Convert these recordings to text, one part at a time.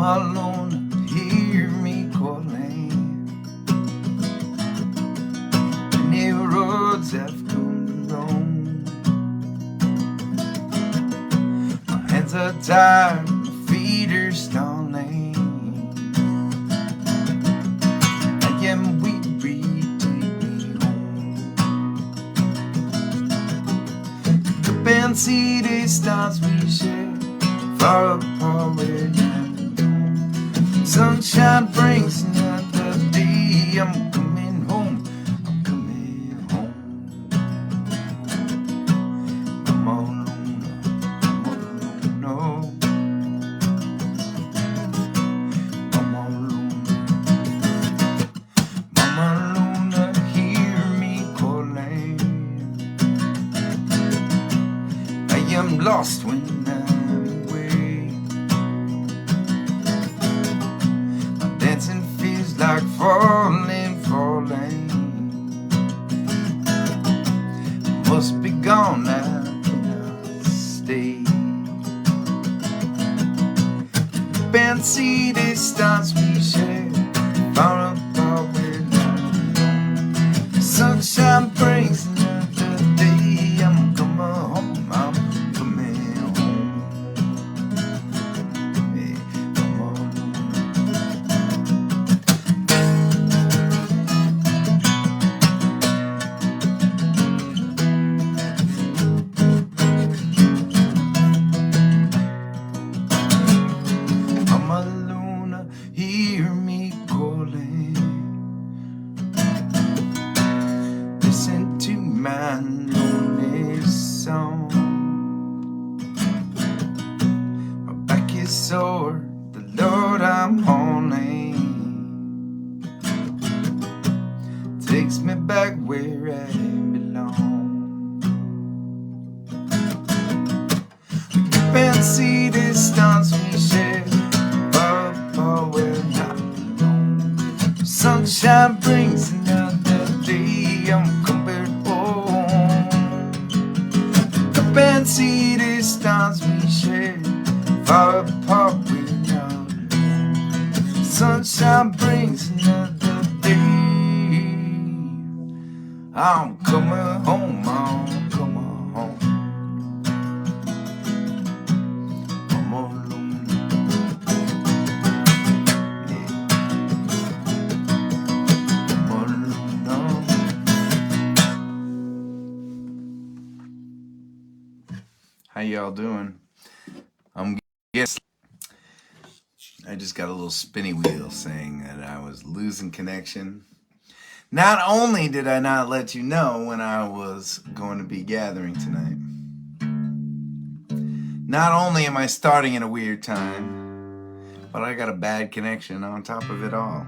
alone, hear me calling. Many roads have come to roam. My hands are tired, my feet are stalling. I am weary, take me home. The band see the stars we share, far apart we're now. Sunshine brings another day. I'm coming home, I'm coming home. I'm all alone, no. I'm all alone. Mama Luna, hear me calling. I am lost when I'm away. My dancing feels like falling, falling. Must be gone now, cannot stay. Band see the stars we share, far apart we're now. Sunshine brings another day. I'm coming home, I'm coming home. Yeah, I'm all alone. Mama Luna, hear me calling. Listen to my lonely song. My back is sore, the Lord I'm hauling takes me back where I belong. Keep and see the stars we share, far apart we're not alone. Sunshine brings another day. I'm coming home. Keep and see the stars we share, far apart we're not alone. Sunshine brings another day. I'm coming home, I'm coming home. I'm all alone. Yeah. I'm all alone. How y'all doing? I'm guess I just got a little spinny wheel saying that I was losing connection. Not only did I not let you know when I was going to be gathering tonight, not only am I starting at a weird time, but I got a bad connection on top of it all.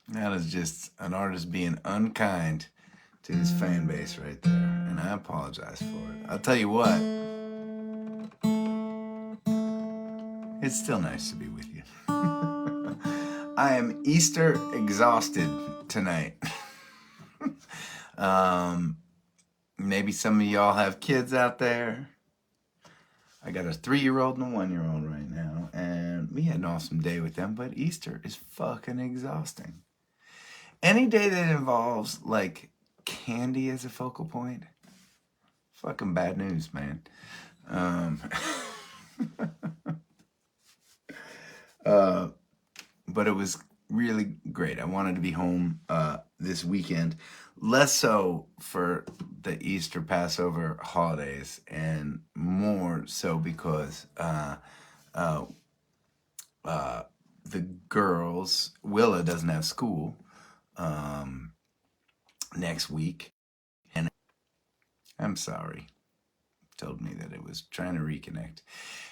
That is just an artist being unkind to his fan base right there, and I apologize for it. I'll tell you what, it's still nice to be with you. I am Easter exhausted tonight. Maybe some of y'all have kids out there. I got a 3-year-old and a 1-year-old right now, and we had an awesome day with them, but Easter is fucking exhausting. Any day that involves, like, candy as a focal point, fucking bad news, man. But it was really great. I wanted to be home this weekend, less so for the Easter Passover holidays, and more so because the girls, Willa doesn't have school next week, and I'm sorry, told me that it was trying to reconnect.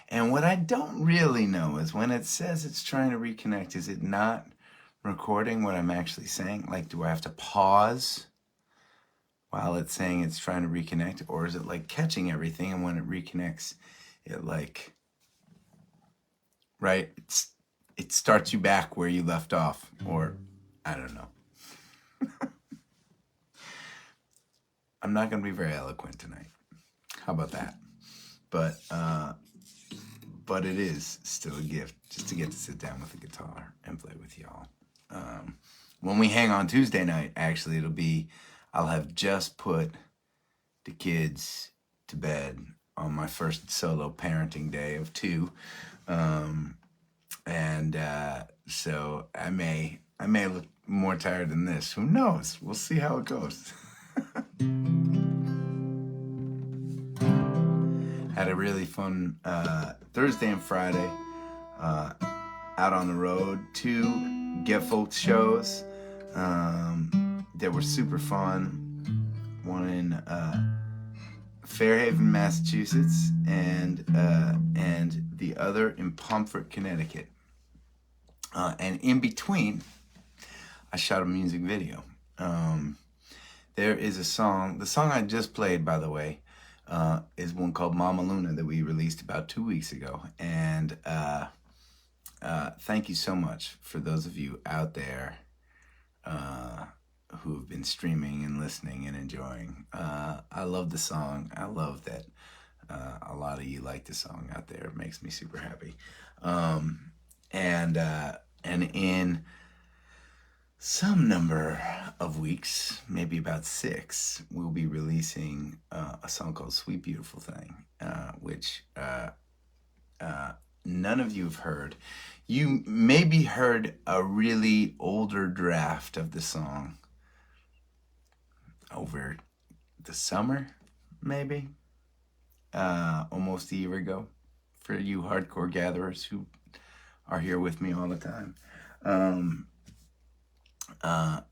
And what I don't really know is when it says it's trying to reconnect, is it not recording what I'm actually saying? Like, do I have to pause while it's saying it's trying to reconnect? Or is it like catching everything, and when it reconnects, it like, right, it starts you back where you left off? Or I don't know. I'm not going to be very eloquent tonight. How about that? But it is still a gift just to get to sit down with the guitar and play with y'all. When we hang on Tuesday night, actually, I'll have just put the kids to bed on my first solo parenting day of 2. So I may look more tired than this. Who knows? We'll see how it goes. Had a really fun Thursday and Friday out on the road. 2 Get Folks shows that were super fun. One in Fairhaven, Massachusetts, and the other in Pomfret, Connecticut. And in between, I shot a music video. There is a song. The song I just played, by the way, is one called Mama Luna that we released about 2 weeks ago. And thank you so much for those of you out there who have been streaming and listening and enjoying. I love the song. I love that a lot of you like the song out there. It makes me super happy. And in some number of weeks, maybe about 6, we'll be releasing a song called Sweet Beautiful Thing, which none of you have heard. You maybe heard a really older draft of the song over the summer, maybe, almost a year ago, for you hardcore gatherers who are here with me all the time.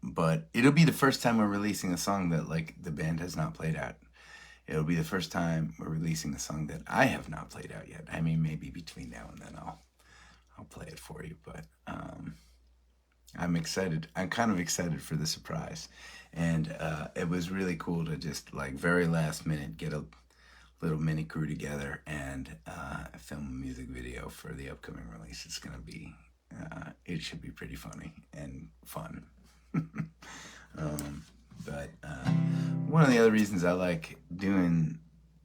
But it'll be the first time we're releasing a song that the band has not played out. It'll be the first time we're releasing a song that I have not played out yet. I mean, maybe between now and then I'll play it for you, but I'm excited. I'm kind of excited for the surprise. And it was really cool to just very last minute get a little mini crew together and film a music video for the upcoming release. It's gonna be it should be pretty funny and fun. But one of the other reasons I like doing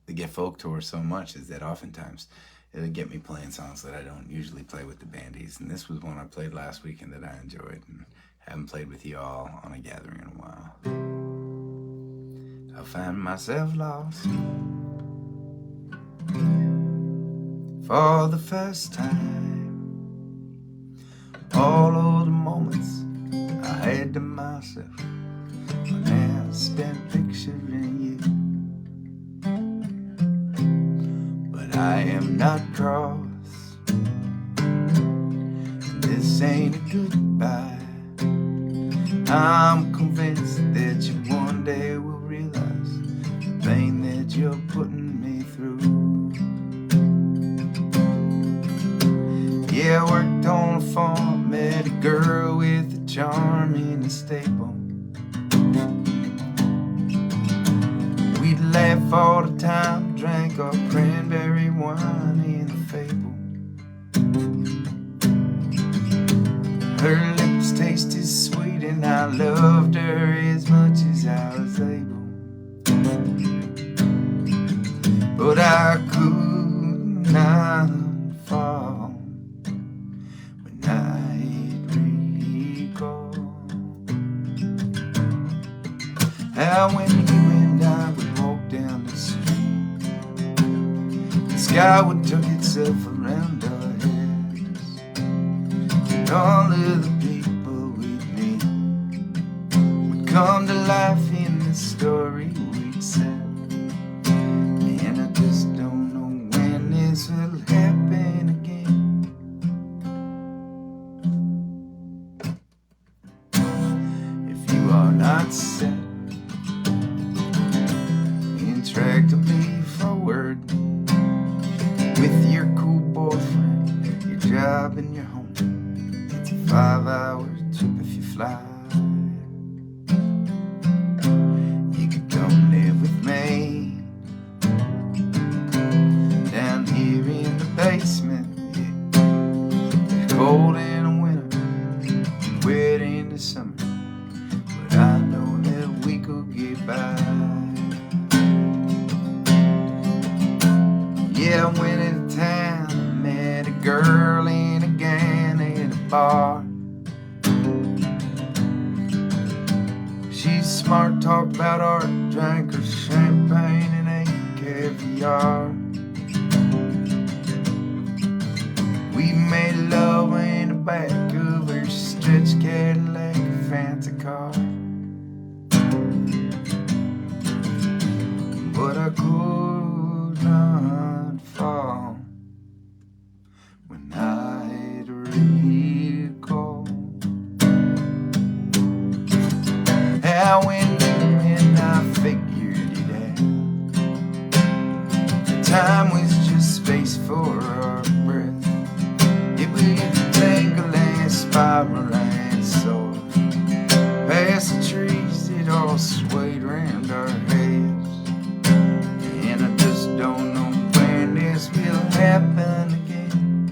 the Get Folk Tour so much is that oftentimes it'll get me playing songs that I don't usually play with the bandies. And this was one I played last weekend that I enjoyed and haven't played with y'all on a gathering in a while. I find myself lost for the first time. All of the moments I had to myself when I spent picturing you. But I am not cross, this ain't a goodbye. I'm convinced that you one day will realize the pain that you're putting me through. Yeah, I worked on a farm, met a girl with a charm in a stable. We'd laugh all the time, drank our cranberry wine in the fable. Her lips tasted sweet and I loved her as much as I was able. But I could not fall when I'd recall how when you and I would walk down the street, the sky would tuck itself around our heads, and all of the people we'd meet would come to life in the story we'd said. And I just don't know when this will happen again. If you are not set intractably forward with your cool boyfriend, your job and your home, it's a 5-hour trip if you fly. You could come live with me down here in the basement. Yeah. It's cold in the winter, wet in the summer, but I know that went into town, met a girl in again at a bar. She's smart, talked about art, drank her champagne and ate caviar. We made love in the back of her stretch Cadillac, a fancy car. But I could not fall when I recall how when I figured it out, time was just space for our breath. It would tangle and spiral and soar past the trees that all swayed round our heads. And I just don't know when this will happen again.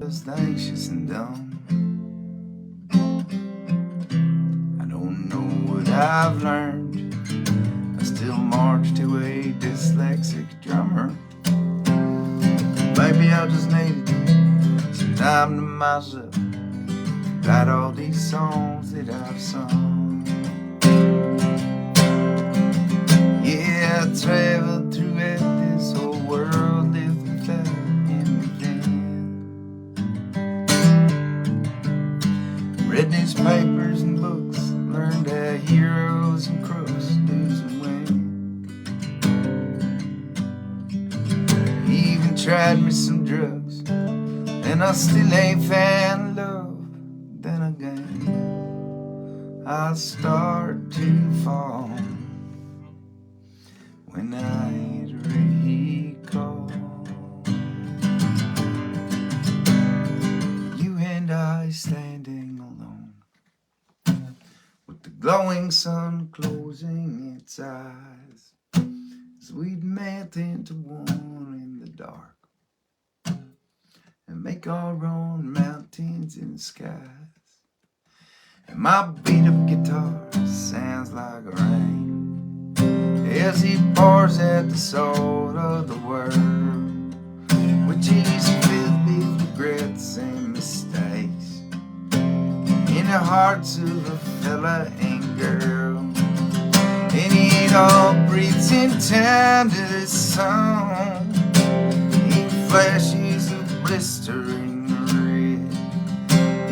Just anxious and dumb. I don't know what I've learned. I still march to a dyslexic drummer. Maybe I'll just need some time to myself, write all these songs that I've sung. Yeah, I traveled throughout this whole world, lived without anything. Read newspapers and books, learned how heroes and crooks lose and win. Even tried me some drugs, and I still ain't found love. Then again, I start to fall when I recall you and I standing alone, with the glowing sun closing its eyes, as we'd melt into one in the dark and make our own mountains and skies. And my beat up guitar sounds like rain as he pours out the soul of the world, which is filled with regrets and mistakes in the hearts of a fella and girl. And it all breathes in time to this song. It flashes of blistering red.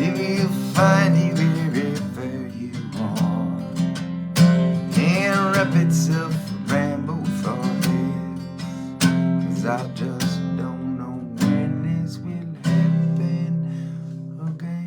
It will find you wherever you are and wrap itself around both our heads. 'Cause I just don't know when this will happen again.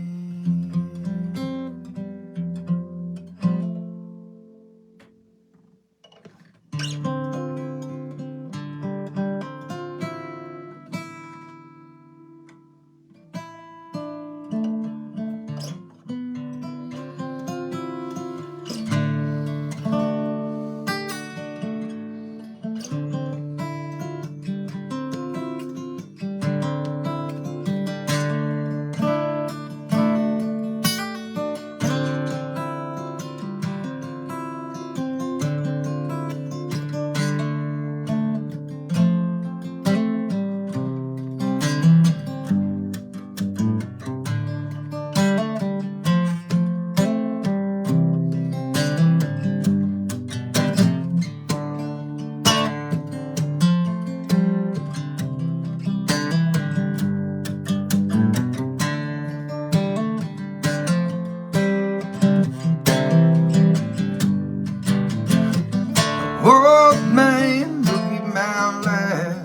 Old man, look at my life,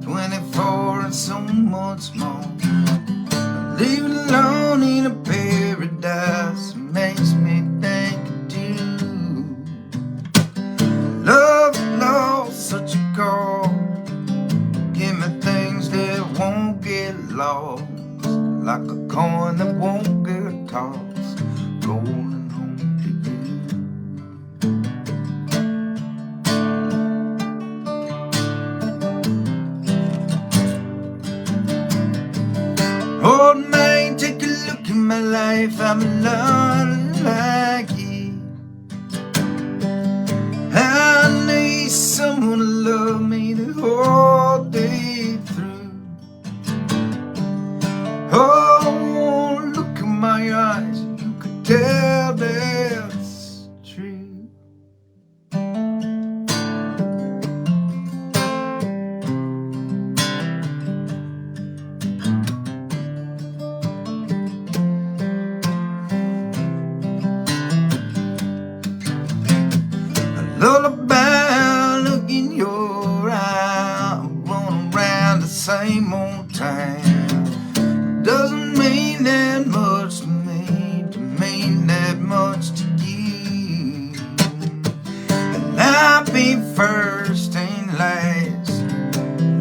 24 and so much more. Living alone in a paradise makes me think of you. Love lost such a call. Give me things that won't get lost, like a coin that won't get tossed, rolling home to you. Old man, take a look at my life. life, I'm not like you. I need someone to love me the whole day through. Oh, look in my eyes, you could tell that's true. Lullaby, look in your eye, run around the same old time. Doesn't mean that much to me, to mean that much to you. And I'll be first and last.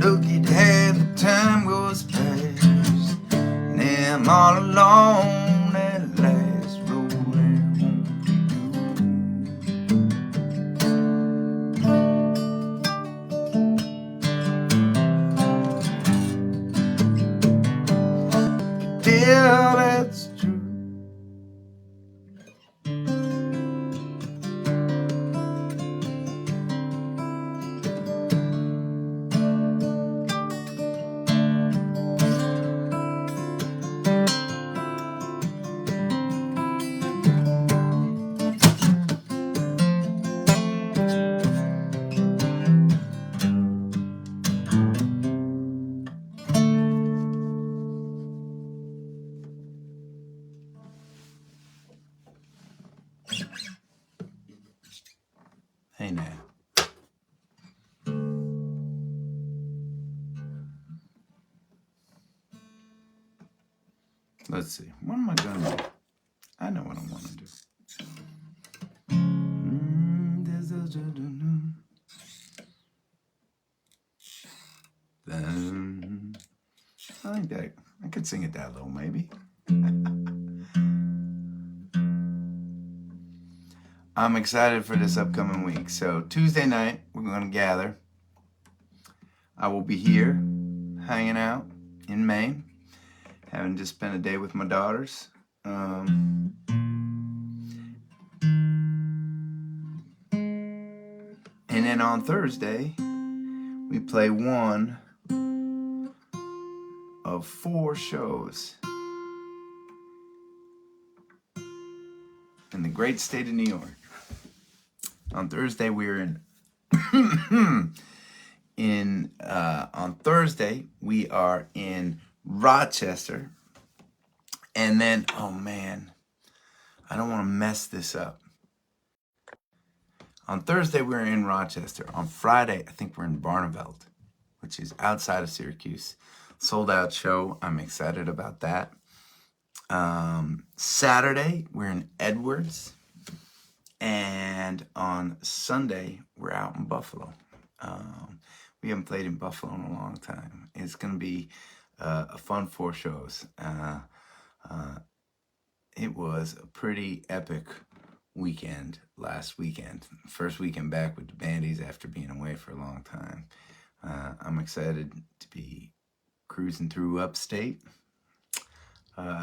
Look at how the time goes past. Now I'm all alone at last, rolling home to you. Yeah, that's true. Hey now. Let's see. What am I gonna do? I know what I want to do. I think that I could sing it that low, maybe. I'm excited for this upcoming week. So Tuesday night, we're going to gather. I will be here, hanging out in Maine, having just spent a day with my daughters. And then on Thursday, we play one of 4 shows in the great state of New York. On Thursday, we're in on Thursday, we are in Rochester. And then, oh man, I don't want to mess this up. On Thursday, we're in Rochester. On Friday, I think we're in Barneveld, which is outside of Syracuse. Sold out show. I'm excited about that. Saturday, we're in Edwards. And on Sunday, we're out in Buffalo. We haven't played in Buffalo in a long time. It's going to be a fun 4 shows. It was a pretty epic weekend last weekend. First weekend back with the Bandies after being away for a long time. I'm excited to be cruising through upstate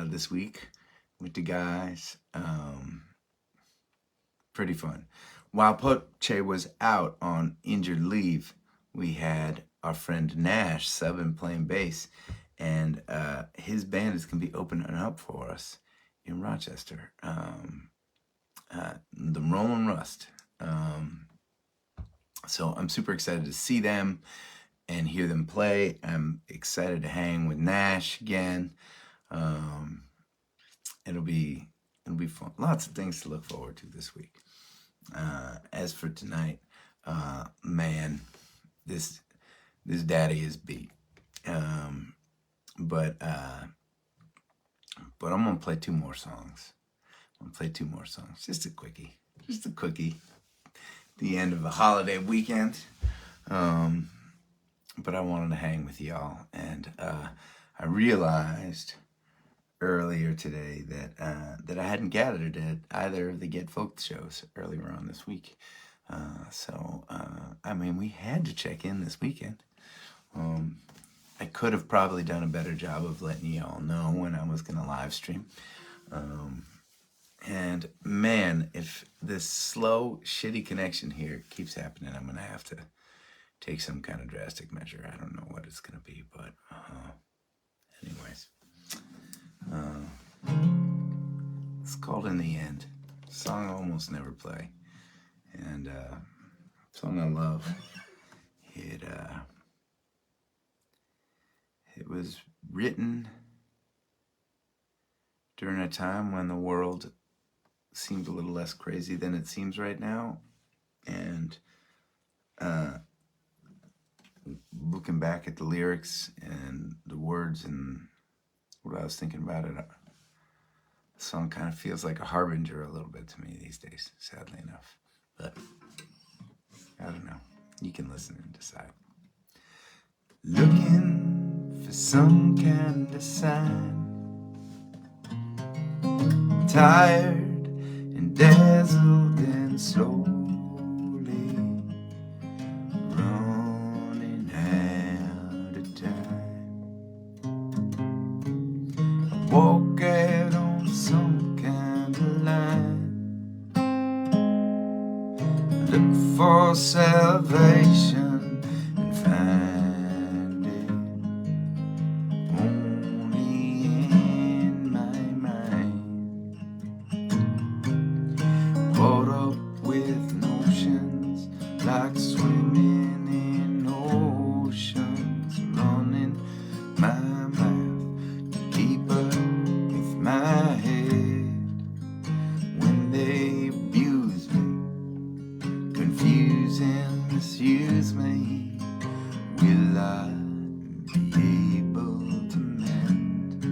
this week with the guys. Pretty fun. While Poche was out on injured leave, we had our friend Nash subbing playing bass, and his band is going to be opening up for us in Rochester. The Rollin' Rust. So I'm super excited to see them and hear them play. I'm excited to hang with Nash again. It'll be fun. Lots of things to look forward to this week. As for tonight, man, this daddy is beat. But I'm gonna play 2 more songs. Just a quickie. The end of a holiday weekend. But I wanted to hang with y'all, and I realized earlier today that I hadn't gathered at either of the Get Folk shows earlier on this week. So I mean, we had to check in this weekend. I could have probably done a better job of letting y'all know when I was going to live stream. And man, if this slow, shitty connection here keeps happening, I'm going to have to take some kind of drastic measure. I don't know what it's going to be, but anyways. It's called In the End. Song I almost never play. And song I love. It was written during a time when the world seemed a little less crazy than it seems right now. And looking back at the lyrics and the words and what I was thinking about it, the song kind of feels like a harbinger a little bit to me these days, sadly enough. But I don't know. You can listen and decide. Looking for some kind of sign, tired and dazzled and slowly running out of time. I walk out on some kind of line, look for salvation and find it only in my mind. Caught up with notions like swimming in oceans, running my mouth to keep up with my head. When they abuse me, confuse and misuse me, will I be able to mend?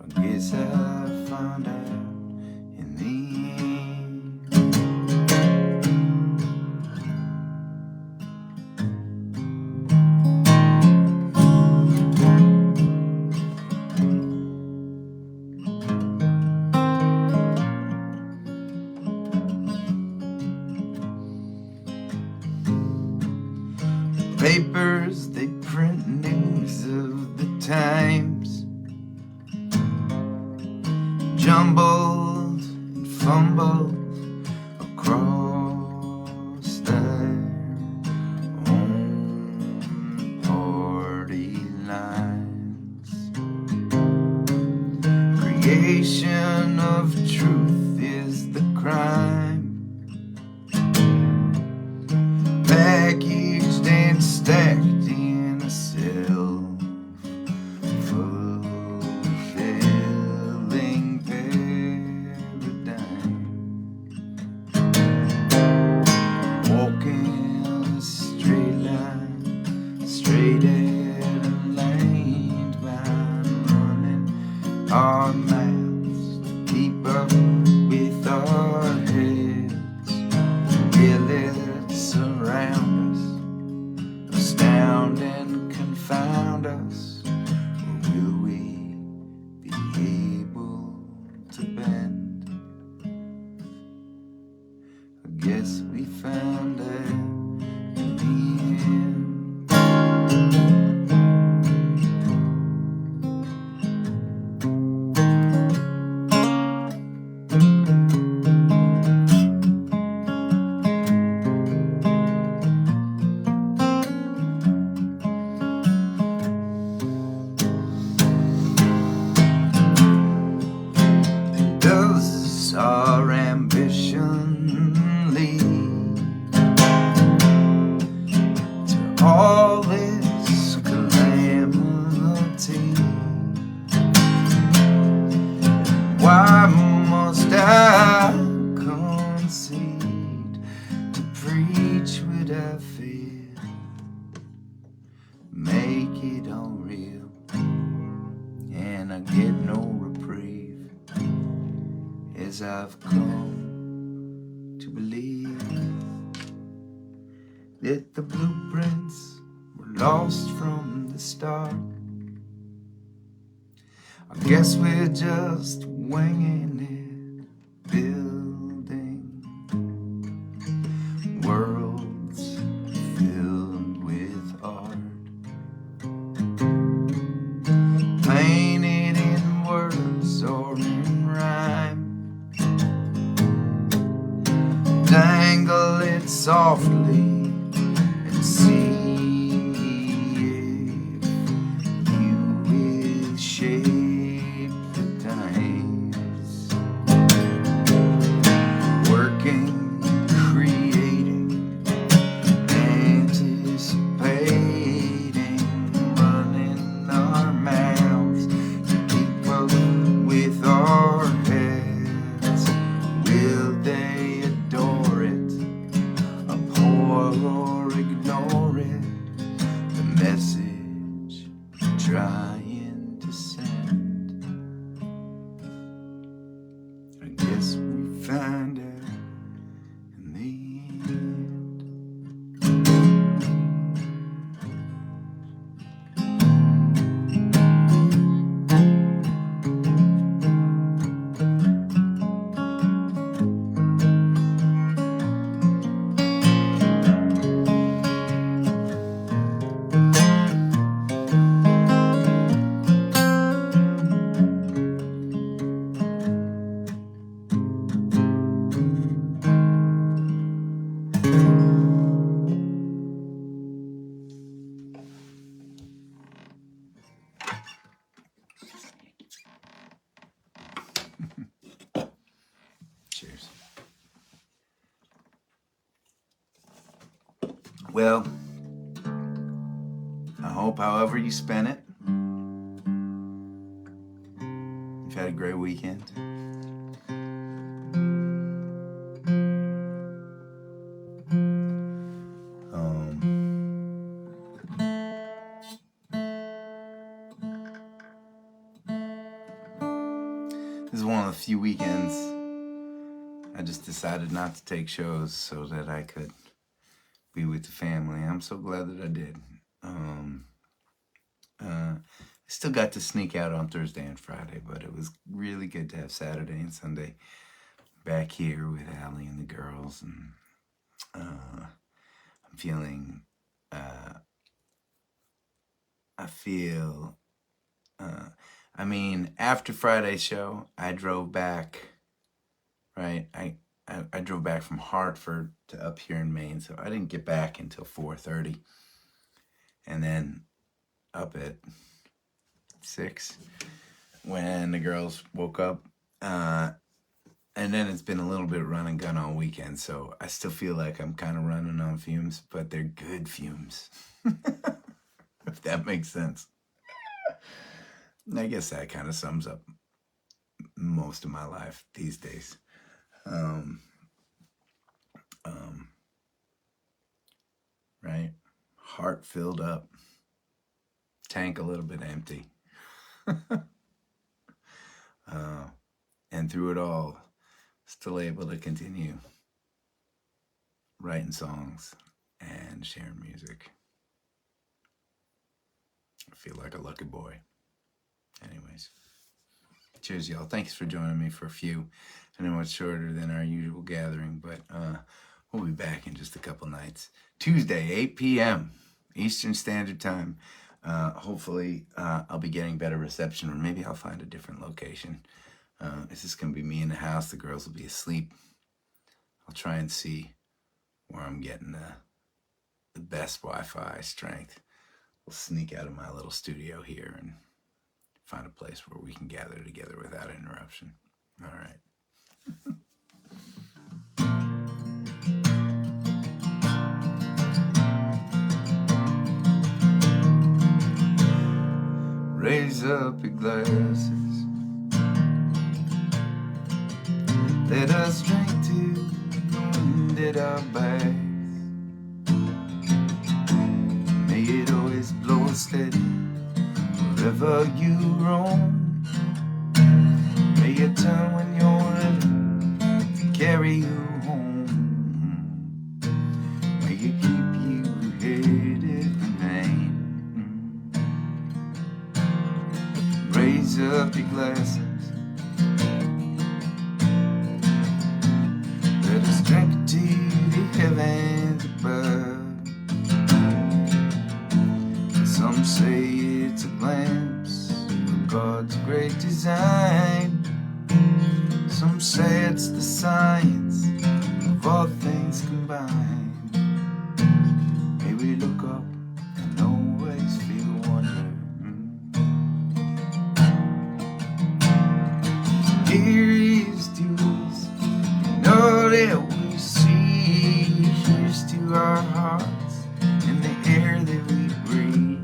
I guess I found out in the papers, they print news of the times, jumbled and fumbled across their own party lines. Creation of truth is the crime, packaged and stacked in a self-fulfilling paradigm. Walking a straight line, straight at a lane, running our mouths to keep up with our heads. Will it surround us, astound and confound us, or will we be able to bend? I guess we found it in the end. Does our ambition lead to all this calamity? Why must I concede to preach what I feel, make it all real, and I get no reprieve, as I've come to believe that the blueprints were lost from the start. I guess we're just winging it, building worlds filled with art, painted in words Well, I hope however you spent it, you've had a great weekend. This is one of the few weekends I just decided not to take shows so that I could be with the family. I'm so glad that I did. I still got to sneak out on Thursday and Friday, but it was really good to have Saturday and Sunday back here with Allie and the girls. And I'm feeling, after Friday's show, I drove back, right? I drove back from Hartford to up here in Maine, so I didn't get back until 4:30. And then up at 6 when the girls woke up. And then it's been a little bit run and gun all weekend, so I still feel like I'm kind of running on fumes, but they're good fumes. If that makes sense. I guess that kind of sums up most of my life these days. Right? Heart filled up. Tank a little bit empty. And through it all, still able to continue writing songs and sharing music. I feel like a lucky boy. Anyways, cheers, y'all. Thanks for joining me for a few. I know it's shorter than our usual gathering, but we'll be back in just a couple nights. Tuesday, 8 p.m. Eastern Standard Time. Hopefully, I'll be getting better reception, or maybe I'll find a different location. It's just going to be me in the house. The girls will be asleep. I'll try and see where I'm getting the best Wi-Fi strength. We'll sneak out of my little studio here and find a place where we can gather together without interruption. All right. Raise up your glasses. Let us drink to the wind at our backs. May it always blow steady wherever you roam. May it turn when you're ready to carry you home. May it keep you headed for Maine. Raise up your glasses. Let us drink to the heavens above. Some say it's a glimpse of God's great design. Some say it's the science of all things combined. May we look up and always feel wonder. Here is to us, and all that we see. Here's to our hearts and the air that we breathe.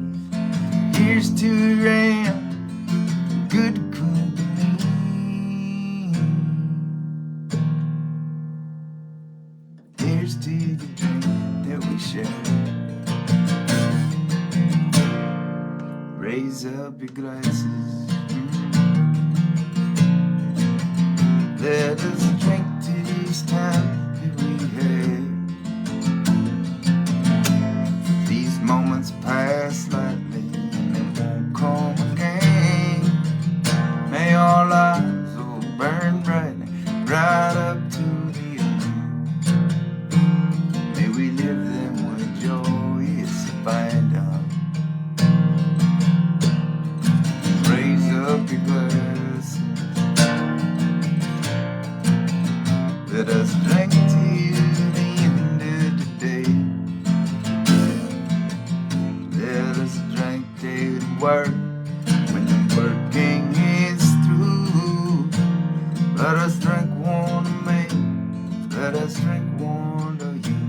Here's to rain, good company. Here's to the drink that we share. Raise up your glasses. Let us drink to these times that we had. These moments pass lightly and they won't come again. May our lives all burn brightly right up to the end. May we live them with joyous abandon. Raise up your glasses. Let us drink to the end of the day. Let us drink to the work when the working is through. Let us drink one to me. Let us drink one to you.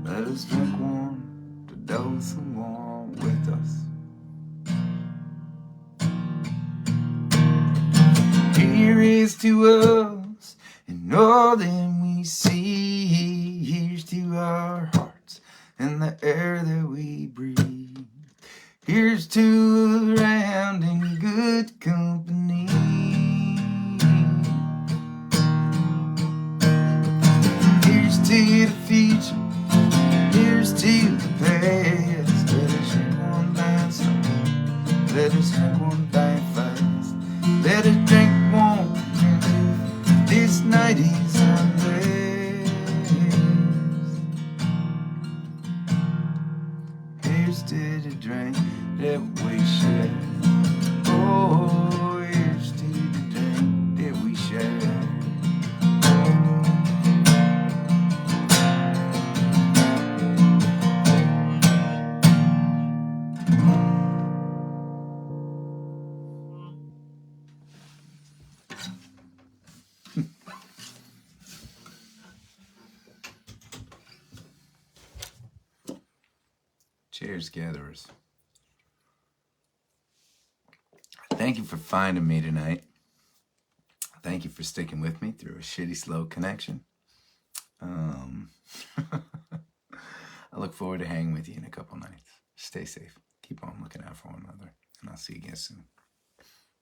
Let else who walk with us. Here is to us and all that we see. Here's to our hearts and the air that we breathe. Here's to around in good company. Here's to the future. Here's to the past. Let us drink one by slow. Let us drink one by fast. Let us drink one. This night is our last. Here's to the drink that we share. Oh, here's to the drink that we share. Cheers, gatherers. Thank you for finding me tonight. Thank you for sticking with me through a shitty slow connection. I look forward to hanging with you in a couple nights. Stay safe. Keep on looking out for one another. And I'll see you again soon.